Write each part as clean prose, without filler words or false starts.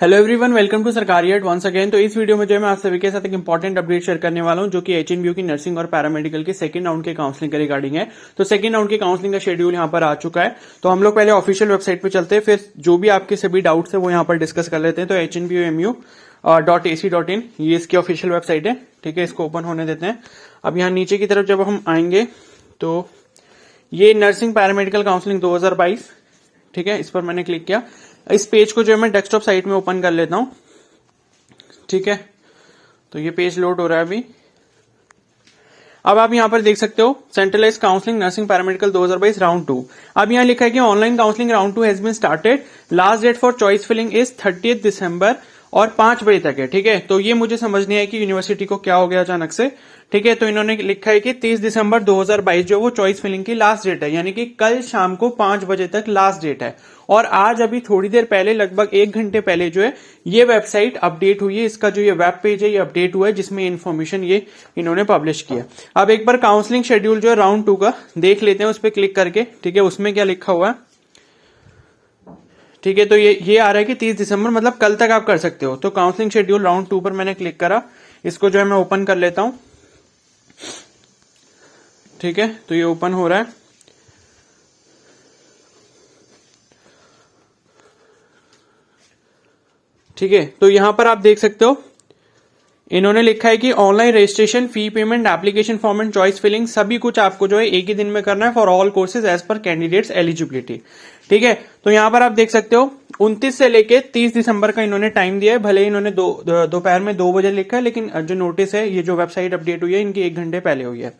Hello everyone, welcome to सरकारी add once again. तो इस वीडियो में जो है मैं आप सभी के साथ एक इंपॉर्टेंट अपडेट शेयर करने वाला हूं जो कि एचएनबीयू की नर्सिंग और पैरामेडिकल के सेकंड राउंड के काउंसलिंग के रिगार्डिंग है। तो सेकंड राउंड के काउंसलिंग का शेड्यूल यहां पर आ चुका है। तो हम लोग पहले ऑफिशियल वेबसाइट पे चलते हैं, फिर जो भी आपके सभी डाउट्स है वो यहां पर डिस्कस कर लेते हैं। तो HNBUMU.ac.in ये इसकी ऑफिशियल वेबसाइट है। ठीक है, इसको ओपन होने देते हैं। अब यहाँ नीचे की तरफ जब हम आएंगे तो ये नर्सिंग पैरामेडिकल काउंसलिंग 2022, ठीक है, इस पर मैंने क्लिक किया। इस पेज को जो है मैं डेस्कटॉप साइट में ओपन कर लेता हूं। ठीक है, तो ये पेज लोड हो रहा है अभी। अब आप यहां पर देख सकते हो centralise counselling nursing paramedical 2022 round 2। अब यहां लिखा है कि online counselling round 2 has been started. Last date for choice filling is 30 दिसंबर और 5 बजे तक है। ठीक है, तो ये मुझे समझ नहीं है कि यूनिवर्सिटी को क्या हो गया अचानक से। ठीक है, तो इन्होंने लिखा है कि 30 दिसंबर 2022 जो वो चॉइस फिलिंग की लास्ट डेट है, यानी कि कल शाम को 5 बजे तक लास्ट डेट है। और आज अभी थोड़ी देर पहले, लगभग 1 घंटे पहले जो है ये वेबसाइट अपडेट हुई है। इसका जो ये वेब पेज है ये अपडेट हुआ है, जिसमें इन्फॉर्मेशन ये इन्होंने पब्लिश किया। अब एक बार काउंसलिंग शेड्यूल जो है राउंड 2 का देख लेते हैं, उस पर क्लिक करके। ठीक है, उसमें क्या लिखा हुआ है। ठीक है, तो ये आ रहा है कि 30 दिसंबर मतलब कल तक आप कर सकते हो। तो काउंसलिंग शेड्यूल राउंड 2 पर मैंने क्लिक करा। इसको जो है मैं ओपन कर लेता हूं। ठीक है, तो ये ओपन हो रहा है। ठीक है, तो यहां पर आप देख सकते हो इन्होंने लिखा है कि online registration, fee payment, application form and choice filling सभी कुछ आपको जो है एक ही दिन में करना है for all courses as per candidates eligibility. ठीक है, तो यहां पर आप देख सकते हो 29 से लेके 30 दिसंबर का इन्होंने टाइम दिया है। भले ही इन्होंने दोपहर में 2 बजे लिखा है, लेकिन जो नोटिस है, ये जो वेबसाइट अपडेट हुई है, इनकी 1 घंटे पहले हुई है।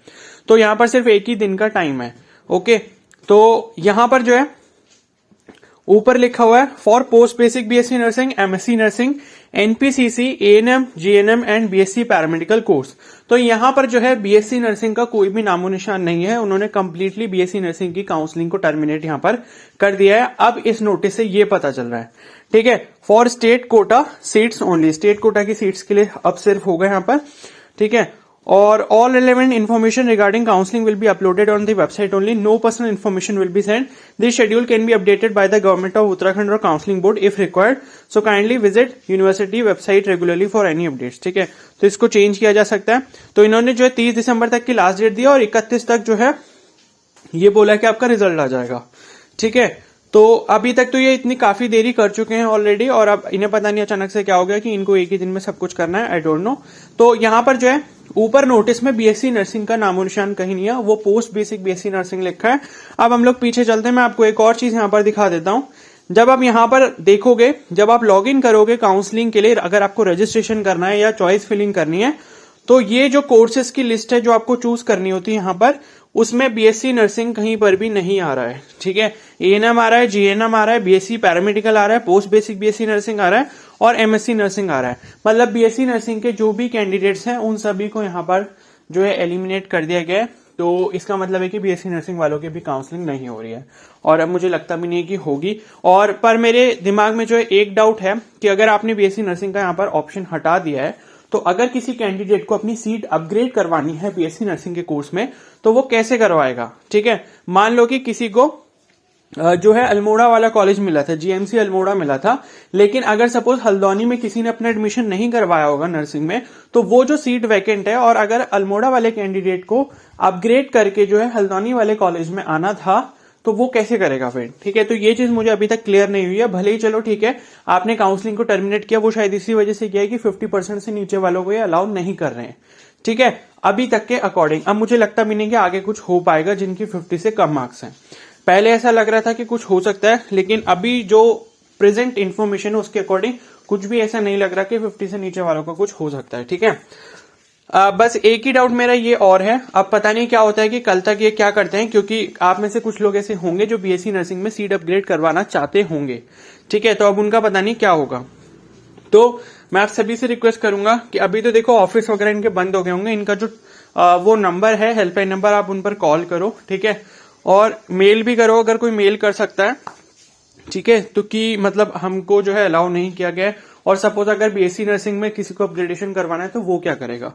तो यहां पर सिर्फ एक ही दिन का टाइम है। ओके, तो यहां पर जो है ऊपर लिखा हुआ है for post basic BSc nursing, MSc nursing, NPCC, ANM, GNM and BSc paramedical course. तो यहां पर जो है बीएससी नर्सिंग का कोई भी नामो निशान नहीं है। उन्होंने कंप्लीटली बीएससी नर्सिंग की काउंसलिंग को टर्मिनेट यहां पर कर दिया है। अब इस नोटिस से ये पता चल रहा है। ठीक है, for state quota seats only, state quota की सीट्स के लिए अब सिर्फ होगा यहां पर। ठीक है, और all relevant information regarding counselling will be uploaded on the website only, no personal information will be send. This schedule can be updated by the government of Uttarakhand और counselling board if required, so kindly visit university website regularly for any updates. ठीक है, तो इसको change किया जा सकता है। तो इन्होंने जो है 30 दिसंबर तक की लास्ट डेट दिया और 31 तक जो है ये बोला कि आपका रिजल्ट आ जाएगा। ठीक है, तो अभी तक तो ये इतनी काफी देरी कर चुके हैं ऑलरेडी, और अब इन्हें पता नहीं अचानक से क्या हो गया कि इनको एक ही दिन में सब कुछ करना है। I don't know. तो यहां पर जो है ऊपर नोटिस में बीएससी नर्सिंग का नामो निशान कहीं नहीं है, वो पोस्ट बेसिक बीएससी नर्सिंग लिखा है। अब हम लोग पीछे चलते हैं, मैं आपको एक और चीज यहां पर दिखा देता हूं। जब आप यहां पर देखोगे, जब आप लॉग इन करोगे काउंसलिंग के लिए, अगर आपको रजिस्ट्रेशन करना है या चॉइस फिलिंग करनी है, तो ये जो कोर्सेज की लिस्ट है जो आपको चूज करनी होती है यहां पर, उसमें बीएससी नर्सिंग कहीं पर भी नहीं आ रहा है। ठीक है, एएनएम आ रहा है, जीएनएम आ रहा है, बीएससी पैरामेडिकल आ रहा है, पोस्ट बेसिक बीएससी नर्सिंग आ रहा है और एमएससी नर्सिंग आ रहा है। मतलब बीएससी नर्सिंग के जो भी कैंडिडेट्स हैं उन सभी को यहाँ पर जो है एलिमिनेट कर दिया गया है। तो इसका मतलब है कि बीएससी नर्सिंग वालों की भी काउंसलिंग नहीं हो रही है, और अब मुझे लगता भी नहीं है कि होगी। और पर मेरे दिमाग में जो है एक डाउट है कि अगर आपने बीएससी नर्सिंग का यहाँ पर ऑप्शन हटा दिया है, तो अगर किसी कैंडिडेट को अपनी सीट अपग्रेड करवानी है बीएससी नर्सिंग के कोर्स में, तो वो कैसे करवाएगा। ठीक है, मान लो कि किसी को जो है अल्मोड़ा वाला कॉलेज मिला था, जीएमसी अल्मोड़ा मिला था, लेकिन अगर सपोज हल्द्वानी में किसी ने अपना एडमिशन नहीं करवाया होगा नर्सिंग में, तो वो जो सीट वैकेंट है, और अगर अल्मोड़ा वाले कैंडिडेट को अपग्रेड करके जो है हल्द्वानी वाले कॉलेज में आना था, तो वो कैसे करेगा फिर। ठीक है, तो ये चीज मुझे अभी तक क्लियर नहीं हुई है। भले ही चलो ठीक है, आपने काउंसलिंग को टर्मिनेट किया, वो शायद इसी वजह से किया है कि 50% से नीचे वालों को ये अलाउ नहीं कर रहे हैं। ठीक है, अभी तक के अकॉर्डिंग। अब मुझे लगता भी नहीं कि आगे कुछ हो पाएगा जिनकी 50 से कम मार्क्स हैं। पहले ऐसा लग रहा था कि कुछ हो सकता है, लेकिन अभी जो प्रेजेंट इंफॉर्मेशन है उसके अकॉर्डिंग कुछ भी ऐसा नहीं लग रहा कि 50 से नीचे वालों का कुछ हो सकता है। ठीक है, बस एक ही डाउट मेरा ये और है, अब पता नहीं क्या होता है कि कल तक ये क्या करते हैं, क्योंकि आप में से कुछ लोग ऐसे होंगे जो बीएससी नर्सिंग में सीट अपग्रेड करवाना चाहते होंगे। ठीक है, तो अब उनका पता नहीं क्या होगा। तो मैं आप सभी से रिक्वेस्ट करूंगा कि अभी तो देखो ऑफिस वगैरह इनके बंद हो गए होंगे, इनका जो वो नंबर है हेल्पलाइन नंबर, आप उन पर कॉल करो। ठीक है, और मेल भी करो अगर कोई मेल कर सकता है। ठीक है, तो कि मतलब हमको जो है अलाउ नहीं किया गया है, और सपोज अगर बीएससी नर्सिंग में किसी को अपग्रेडेशन करवाना है तो वो क्या करेगा।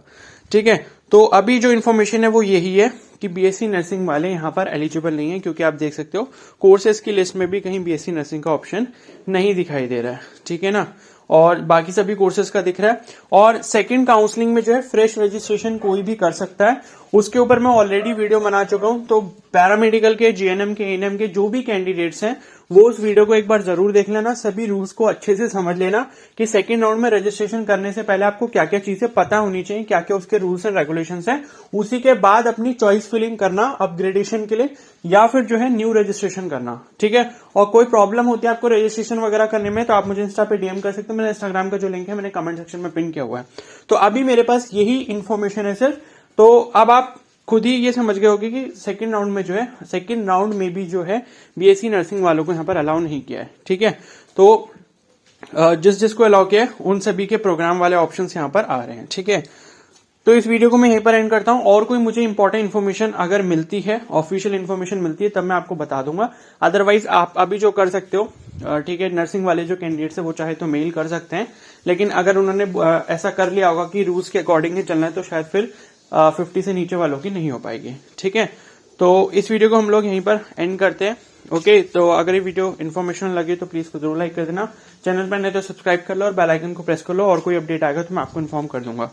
ठीक है, तो अभी जो इन्फॉर्मेशन है वो यही है कि बीएससी नर्सिंग वाले यहाँ पर एलिजिबल नहीं है, क्योंकि आप देख सकते हो कोर्सेज की लिस्ट में भी कहीं बीएससी नर्सिंग का ऑप्शन नहीं दिखाई दे रहा है। ठीक है ना, और बाकी सभी कोर्सेज का दिख रहा है। और सेकंड काउंसलिंग में जो है फ्रेश रजिस्ट्रेशन कोई भी कर सकता है, उसके ऊपर मैं ऑलरेडी वीडियो बना चुका हूं। तो पैरामेडिकल के, जीएनएम के, एएनएम के जो भी कैंडिडेट्स हैं वो उस वीडियो को एक बार जरूर देख लेना, सभी रूल्स को अच्छे से समझ लेना कि सेकंड राउंड में रजिस्ट्रेशन करने से पहले आपको क्या क्या चीजें पता होनी चाहिए, क्या क्या उसके रूल्स एंड रेगुलेशंस हैं। उसी के बाद अपनी चॉइस फिलिंग करना अपग्रेडेशन के लिए, या फिर जो है न्यू रजिस्ट्रेशन करना, ठीक है। और कोई प्रॉब्लम होती है आपको रजिस्ट्रेशन वगैरह करने में तो आप मुझे इंस्टा पे डीएम कर सकते हो, मेरा इंस्टाग्राम का जो लिंक है मैंने कमेंट सेक्शन में पिन किया हुआ है। तो अभी मेरे पास यही इन्फॉर्मेशन है सिर्फ। तो अब आप खुद ही ये समझ गए होगे कि सेकंड राउंड में जो है, सेकंड राउंड में भी जो है बीएससी नर्सिंग वालों को यहाँ पर अलाउ नहीं किया है, ठीक है। तो जिसको अलाउ किया है उन सभी के प्रोग्राम वाले ऑप्शंस यहाँ पर आ रहे हैं, ठीक है। तो इस वीडियो को मैं यहीं पर एंड करता हूं। और कोई मुझे इंपॉर्टेंट इन्फॉर्मेशन अगर मिलती है, ऑफिशियल इन्फॉर्मेशन मिलती है, तब मैं आपको बता दूंगा। अदरवाइज आप अभी जो कर सकते हो, ठीक है, नर्सिंग वाले जो कैंडिडेट्स है वो चाहे तो मेल कर सकते हैं, लेकिन अगर उन्होंने ऐसा कर लिया होगा कि रूल्स के अकॉर्डिंग ही चलना है तो शायद फिर 50 से नीचे वालों की नहीं हो पाएगी, ठीक है। तो इस वीडियो को हम लोग यहीं पर एंड करते हैं। ओके, तो अगर ये वीडियो इन्फॉर्मेशन लगे तो प्लीज जरूर लाइक कर देना, चैनल पर नहीं तो सब्सक्राइब कर लो और बेल आइकन को प्रेस कर लो, और कोई अपडेट आएगा तो मैं आपको इन्फॉर्म कर दूंगा।